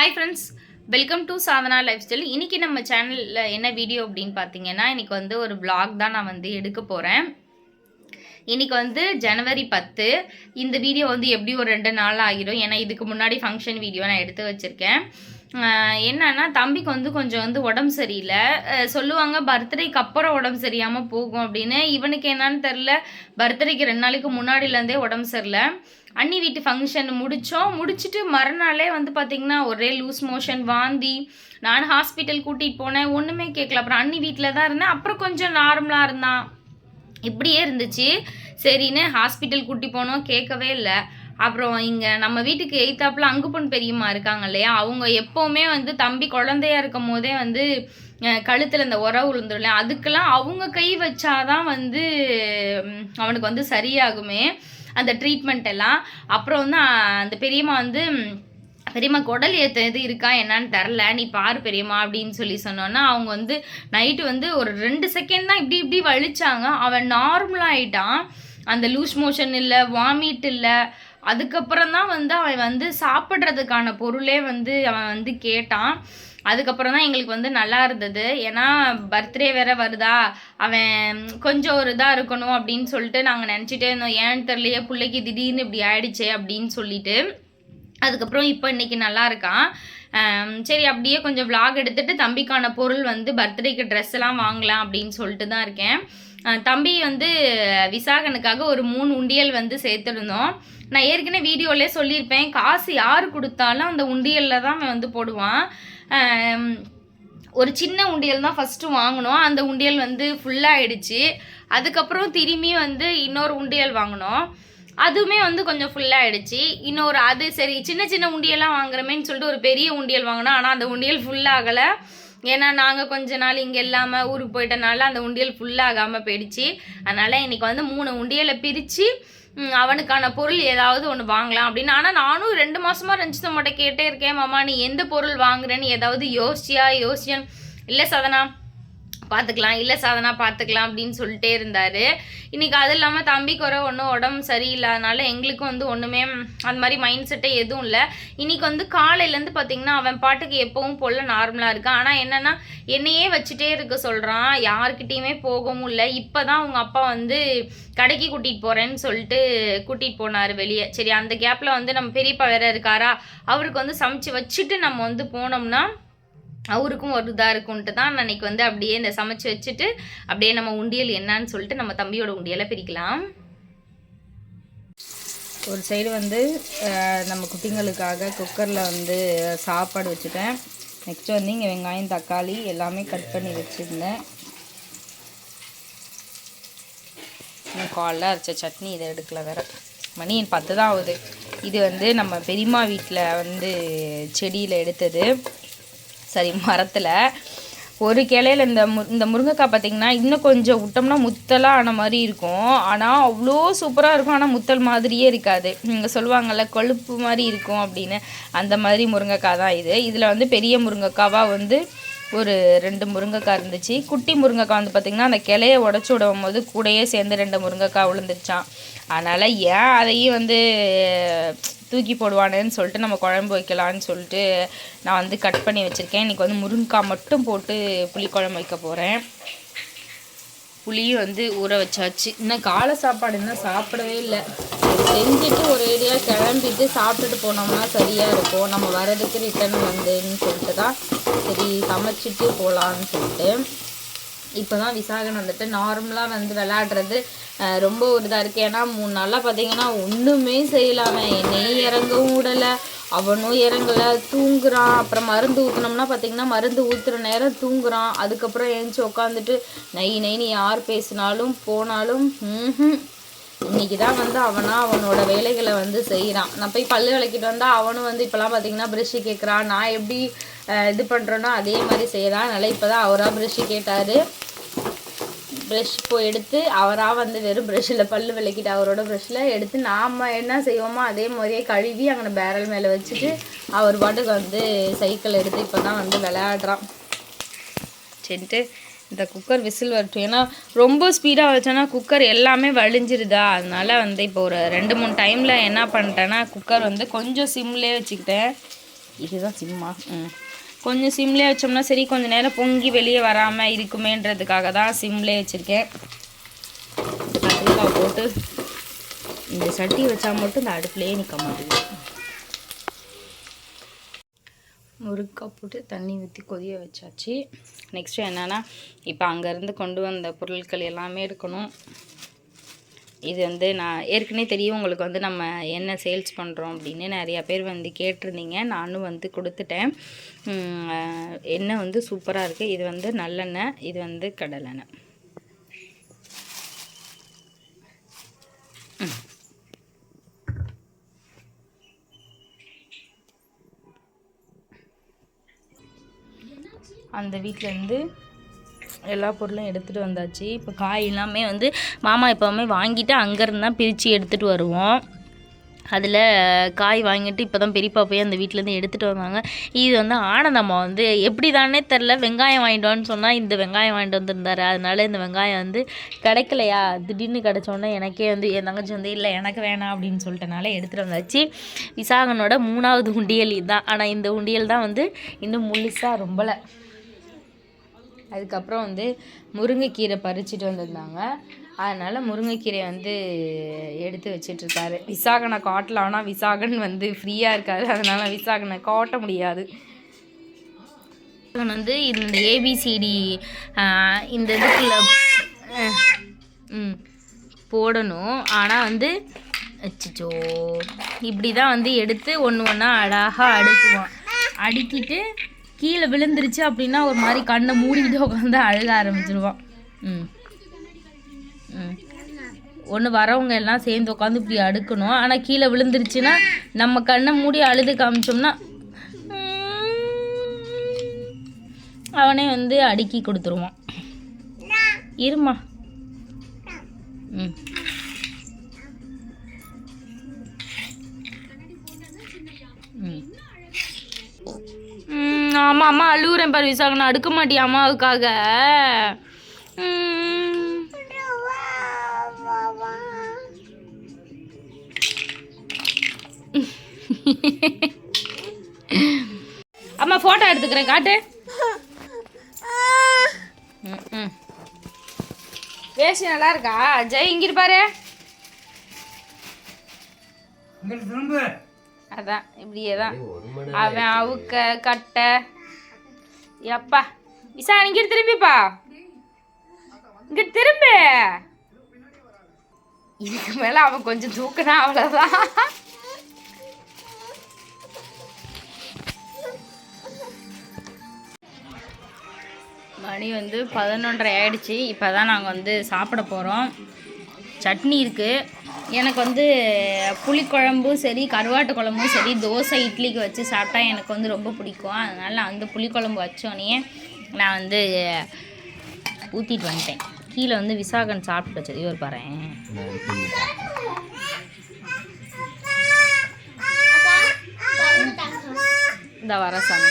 Hi friends, welcome to Sadhana life style. இன்றைக்கி நம்ம சேனலில் என்ன வீடியோ அப்படின்னு பார்த்தீங்கன்னா, இன்றைக்கி வந்து ஒரு vlog தான் நான் வந்து எடுக்க போகிறேன். இன்றைக்கி வந்து ஜனவரி 10. இந்த வீடியோ வந்து எப்படி ஒரு 2 நாள் ஆகிடும். ஏன்னா இதுக்கு முன்னாடி ஃபங்க்ஷன் வீடியோ நான் எடுத்து வச்சுருக்கேன். என்னன்னா தம்பிக்கு வந்து கொஞ்சம் வந்து உடம்பு சரியில்லை. சொல்லுவாங்க பர்த்டேக்கு அப்புறம் உடம்பு சரியாமல் போகும் அப்படின்னு. இவனுக்கு என்னன்னு தெரில, பர்த்டேக்கு 2 நாளைக்கு முன்னாடியிலேருந்தே உடம்பு சரியில்லை. அண்ணி வீட்டு ஃபங்க்ஷன் முடிச்சுட்டு மறுநாளே வந்து பார்த்திங்கன்னா ஒரே லூஸ் மோஷன், வாந்தி. நான் ஹாஸ்பிட்டல் கூட்டிகிட்டு போனேன், ஒன்றுமே கேட்கல. அப்புறம் அண்ணி வீட்டில் தான் இருந்தேன். அப்புறம் கொஞ்சம் நார்மலாக இருந்தான். இப்படியே இருந்துச்சு. சரின்னு ஹாஸ்பிட்டல் கூட்டி போனோம், கேட்கவே இல்லை. அப்புறம் இங்கே நம்ம வீட்டுக்கு எய்த்தாப்புல அங்குப்பொன் பெரியம்மா இருக்காங்க இல்லையா, அவங்க எப்போவுமே வந்து தம்பி குழந்தையா இருக்கும் போதே வந்து கழுத்தில் இந்த உரம் விழுந்துடும் இல்லையா, அதுக்கெல்லாம் அவங்க கை வச்சாதான் வந்து அவனுக்கு வந்து சரியாகுமே அந்த ட்ரீட்மெண்ட் எல்லாம். அப்புறம் வந்து அந்த பெரியம்மா வந்து, பெரியம்மா குடல் ஏற்ற இது இருக்கா என்னன்னு தெரில, நீ பாரு பெரியம்மா அப்படின்னு சொன்னோன்னா, அவங்க வந்து நைட்டு வந்து ஒரு 2 செகண்ட் தான் இப்படி வலிச்சாங்க. அவன் நார்மலாகிட்டான். அந்த லூஸ் மோஷன் இல்லை, வாமிட் இல்லை. அதுக்கப்புறம் தான் வந்து அவன் வந்து சாப்பிட்றதுக்கான பொருளே வந்து அவன் வந்து கேட்டான். அதுக்கப்புறம் தான் எங்களுக்கு வந்து நல்லா இருந்தது. ஏன்னா பர்த்டே வேறு வருதா, அவன் கொஞ்சம் ஒரு இதாக இருக்கணும் அப்படின்னு சொல்லிட்டு நாங்கள் நினச்சிட்டே இருந்தோம். ஏன்னு தெரியலையே பிள்ளைக்கு திடீர்னு இப்படி ஆயிடுச்சே அப்படின்னு சொல்லிட்டு. அதுக்கப்புறம் இப்போ இன்றைக்கி நல்லா இருக்கான். சரி அப்படியே கொஞ்சம் vlog எடுத்துகிட்டு தம்பிக்கான பொருள் வந்து பர்த்டேக்கு ட்ரெஸ் எல்லாம் வாங்கலாம் அப்படின்னு சொல்லிட்டு தான் இருக்கேன். தம்பி வந்து விசாகனுக்காக ஒரு 3 உண்டியல் வந்து சேர்த்துருந்தோம். நான் ஏற்கனவே வீடியோவிலே சொல்லியிருப்பேன், காசு யார் கொடுத்தாலும் அந்த உண்டியலில் தான் அவன் வந்து போடுவான். ஒரு சின்ன உண்டியல் தான் ஃபஸ்ட்டு வாங்கினோம். அந்த உண்டியல் வந்து ஃபுல்லாகிடுச்சு. அதுக்கப்புறம் திரும்பி வந்து இன்னொரு உண்டியல் வாங்கினோம். அதுவுமே வந்து கொஞ்சம் ஃபுல்லாகிடுச்சு. இன்னொரு அது சரி சின்ன உண்டியெல்லாம் வாங்குறமேன்னு சொல்லிட்டு ஒரு பெரிய உண்டியல் வாங்கினோம். ஆனால் அந்த உண்டியல் ஃபுல்லாகலை. ஏன்னா நாங்கள் கொஞ்ச நாள் இங்கே இல்லாமல் ஊருக்கு போயிட்டனால அந்த உண்டியல் ஃபுல்லாகாமல் போயிடுச்சு. அதனால் இன்றைக்கி வந்து 3 உண்டியலை பிரித்து அவனுக்கான பொருள் ஏதாவது ஒன்று வாங்கலாம் அப்படின்னு. ஆனால் நானும் 2 மாதமாக ரஞ்சிதா மட்டும் கேட்டே இருக்கேன், மாமா நீ எந்த பொருள் வாங்குறேன்னு ஏதாவது யோசிச்சேன். இல்லை சாதனா பார்த்துக்கலாம் அப்படின்னு சொல்லிட்டே இருந்தார். இன்றைக்கி அது இல்லாமல் தம்பிக்கு ஒன்றும் உடம்பு சரியில்லாதனால எங்களுக்கும் வந்து ஒன்றுமே அந்த மாதிரி மைண்ட் செட்டே எதுவும் இல்லை. இன்றைக்கி வந்து காலையிலேருந்து பார்த்திங்கன்னா அவன் பாட்டுக்கு எப்பவும் போல் நார்மலாக இருக்கான். ஆனால் என்னென்னா என்னையே வச்சுட்டே இருக்க சொல்கிறான், யார்கிட்டையுமே போகவும் இல்லை. இப்போ தான் அவங்க அப்பா வந்து கடைக்கு கூட்டிகிட்டு போகிறேன்னு சொல்லிட்டு கூட்டிகிட்டு போனார் வெளியே. சரி அந்த கேப்பில் வந்து நம்ம பெரியப்பா வேறு இருக்காரா, அவருக்கு வந்து சமைச்சு வச்சுட்டு நம்ம வந்து போனோம்னா அவருக்கும் ஒரு இதாக இருக்கும்ன்ட்டு தான் நான் இன்றைக்கி வந்து அப்படியே இந்த சமைச்சு வச்சுட்டு அப்படியே நம்ம உண்டியல் என்னன்னு சொல்லிட்டு நம்ம தம்பியோட உண்டியலை பிரிக்கலாம். ஒரு சைடு வந்து நம்ம குட்டிங்களுக்காக குக்கரில் வந்து சாப்பாடு வச்சுட்டேன். நெக்ஸ்ட்டு வந்து இங்கே வெங்காயம், தக்காளி எல்லாமே கட் பண்ணி வச்சுருந்தேன். காலைல அரைச்ச சட்னி இதை எடுக்கல வேறு, மணி 10 தான் ஆகுது. இது வந்து நம்ம பெரியம்மா வீட்டில் வந்து செடியில் எடுத்தது, சரி மரத்தில் ஒரு கிளையில் இந்த முருங்கைக்காய் பார்த்திங்கன்னா இன்னும் கொஞ்சம் விட்டோம்னா முத்தலாக ஆன மாதிரி இருக்கும். ஆனால் அவ்வளோ சூப்பராக இருக்கும். ஆனால் முத்தல் மாதிரியே இருக்காது. இங்கே சொல்லுவாங்கள்ல கொழுப்பு மாதிரி இருக்கும் அப்படின்னு, அந்த மாதிரி முருங்கைக்காய் தான் இது. இதில் வந்து பெரிய முருங்கைக்காவாக வந்து ஒரு 2 முருங்கைக்காய் இருந்துச்சு. குட்டி முருங்கைக்காய் வந்து பார்த்திங்கன்னா அந்த கிளையை உடச்சி விடும் போது கூடையே சேர்ந்து 2 முருங்கைக்காய் விழுந்துருச்சான். அதனால் ஏன் அதையும் வந்து தூக்கி போடுவானேன்னு சொல்லிட்டு நம்ம குழம்பு வைக்கலான்னு சொல்லிட்டு நான் வந்து கட் பண்ணி வச்சுருக்கேன். இன்றைக்கி வந்து முருங்கைக்காய் மட்டும் போட்டு புளிக்குழம்பு வைக்க போகிறேன். புளியும் வந்து ஊற வச்சாச்சு. இன்னும் காலை சாப்பாடு இன்னும் சாப்பிடவே இல்லை. செஞ்சுட்டு ஒரு ஏரியாக கிளம்பிட்டு சாப்பிட்டுட்டு போனோம்னா சரியாக இருக்கும். நம்ம வரதுக்கு ரிட்டர்ன் வந்துன்னு சொல்லிட்டு தான் சரி சமைச்சிட்டு போகலான்னு சொல்லிட்டு. இப்போ தான் விசாகன் வந்துட்டு நார்மலாக வந்து விளையாடுறது ரொம்ப ஒரு இதாக இருக்குது. ஏன்னா 3 நாளாக பார்த்திங்கன்னா ஒன்றுமே செய்யலாமே, என்னையும் இறங்கவும் விடலை, அவனும் இறங்கலை, தூங்குறான். அப்புறம் மருந்து ஊற்றினோம்னா பார்த்திங்கன்னா மருந்து ஊற்றுற நேரம் தூங்குறான். அதுக்கப்புறம் எழுந்துச்சி உட்காந்துட்டு நைன்னு யார் பேசினாலும் போனாலும் இன்றைக்கி தான் வந்து அவனோட வேலைகளை வந்து செய்கிறான். நான் போய் பல்லு விளக்கிட்டு வந்தால் அவனும் வந்து இப்போலாம் பார்த்திங்கன்னா ப்ரெஷ்ஷு கேட்குறான். நான் எப்படி இது பண்ணுறேன்னா அதே மாதிரி செய்கிறான். அதனால் இப்போ தான் அவராக ப்ரெஷ்ஷு கேட்டார். ப்ரெஷ் போய் எடுத்து அவராக வந்து வெறும் ப்ரெஷ்ஷில் பல்லு விளக்கிட்டு அவரோட ப்ரெஷ்ஷில் எடுத்து நாம் என்ன செய்வோமோ அதே மாதிரியே கழுவி அங்கே பேரல் மேலே வச்சுட்டு அவர் பாட்டுக்கு வந்து சைக்கிள் எடுத்து இப்போ தான் வந்து விளையாடுறான். சரின்ட்டு இந்த குக்கர் விசில் வரட்டும். ஏன்னா ரொம்ப ஸ்பீடாக வச்சோன்னா குக்கர் எல்லாமே வலிஞ்சிருதா. அதனால் வந்து இப்போ ஒரு 2-3 டைமில் என்ன பண்ணிட்டேன்னா குக்கர் வந்து கொஞ்சம் சிம்லேயே வச்சுக்கிட்டேன். இதுதான் சிம்மா. கொஞ்சம் சிம்லேயே வச்சோம்னா சரி, கொஞ்சம் நேரம் பொங்கி வெளியே வராமல் இருக்குமேன்றதுக்காக தான் சிம்லேயே வச்சுருக்கேன். கத்திரிக்காய் போட்டு இந்த சட்டி வச்சா மட்டும் இந்த அடுப்புலேயே நிற்க மாட்டேங்குது. முருங்கைக்காய் போட்டு தண்ணி ஊற்றி கொதிய வச்சாச்சு. நெக்ஸ்ட்டு என்னென்னா, இப்போ அங்கேருந்து கொண்டு வந்த பொருட்கள் எல்லாமே இருக்கணும். இது வந்து நான் ஏற்கனவே தெரியும் உங்களுக்கு வந்து நம்ம என்ன சேல்ஸ் பண்ணுறோம் அப்படின்னு நிறையா பேர் வந்து கேட்டிருந்தீங்க. நானும் வந்து கொடுத்துட்டேன். எண்ணெய் வந்து சூப்பராக இருக்குது. இது வந்து நல்லெண்ணெய், இது வந்து கடலெண்ணெய். அந்த வீட்டிலேருந்து எல்லா பொருளும் எடுத்துகிட்டு வந்தாச்சு. இப்போ காய் எல்லாமே வந்து மாமா எப்போவுமே வாங்கிட்டு அங்கேருந்து தான் பிரித்து எடுத்துகிட்டு வருவோம். அதில் காய் வாங்கிட்டு இப்போ தான் பெரியப்பா போய் அந்த வீட்டிலேருந்து எடுத்துகிட்டு வந்தாங்க. இது வந்து ஆனந்தம்மா வந்து எப்படி தானே தெரில, வெங்காயம் வாங்கிட்டோன்னு சொன்னால் இந்த வெங்காயம் வாங்கிட்டு வந்திருந்தாரு. அதனால இந்த வெங்காயம் வந்து கிடைக்கலையா, திடீர்னு கிடச்சோன்னே எனக்கே வந்து என் தங்கச்சி வந்து இல்லை எனக்கு வேணாம் அப்படின்னு சொல்லிட்டனால எடுத்துகிட்டு வந்தாச்சு. விசாகனோட 3வது உண்டியல் இதுதான். ஆனால் இந்த உண்டியல் தான் வந்து இன்னும் முழுசாக ரொம்பலை. அதுக்கப்புறம் வந்து முருங்கைக்கீரை பறிச்சுட்டு வந்திருந்தாங்க. அதனால் முருங்கைக்கீரை வந்து எடுத்து வச்சிட்ருக்காரு. விசாகனை காட்டலாம், ஆனால் விசாகன் வந்து ஃப்ரீயாக இருக்காது. அதனால் விசாகனை காட்ட முடியாது. விசாகன் வந்து இந்த ஏபிசிடி இந்த இதுக்குள்ள போடணும். ஆனால் வந்து அச்சோ இப்படி தான் வந்து எடுத்து ஒன்று ஒன்றா அழகாக அடுக்குவான். அடுக்கிட்டு கீழே விழுந்துருச்சு அப்படின்னா ஒரு மாதிரி கண்ணை மூடிக்கிட்டு உட்காந்து அழுக ஆரம்பிச்சிருவான். ஒன்று வரவங்க எல்லாம் சேர்ந்து உட்காந்து இப்படி அடுக்கணும். ஆனால் கீழே விழுந்துருச்சுன்னா நம்ம கண்ணை மூடி அழுது காமிச்சோம்னா அவனே வந்து அடுக்கி கொடுத்துருவான். இருமா. ஆமாம் அம்மா அழுகுறேன் பாரு விசாகனா, அடுக்க மாட்டியா அம்மாவுக்காக? அம்மா ஃபோட்டோ எடுத்துக்கிறேன், காட்டு. வேஷ்டி நல்லா இருக்கா ஜெய்? இங்கிட்டு பாரு. அதான் இப்படியே தான் அவன் அவுக்க கட்டை. எப்பா விசா இங்கிட்டு திரும்பிப்பா, இங்கிட்டு திரும்பு. இதுக்கு மேலே அவன் கொஞ்சம் தூக்குனா அவ்வளோதான். மணி வந்து 11:30 ஆயிடுச்சு. இப்போ தான் நாங்கள் வந்து சாப்பிட போகிறோம். சட்னி இருக்குது. எனக்கு வந்து புளிக்குழம்பும் சரி, கருவாட்டு குழம்பும் சரி, தோசை இட்லிக்கு வச்சு சாப்பிட்டா எனக்கு வந்து ரொம்ப பிடிக்கும். அதனால் அந்த புளிக்குழம்பு வச்சோடனே நான் வந்து ஊற்றிட்டு வந்துட்டேன். கீழே வந்து விசாகன் சாப்பிட்டு வச்சது இவர் பாரு. இந்த வர சாமி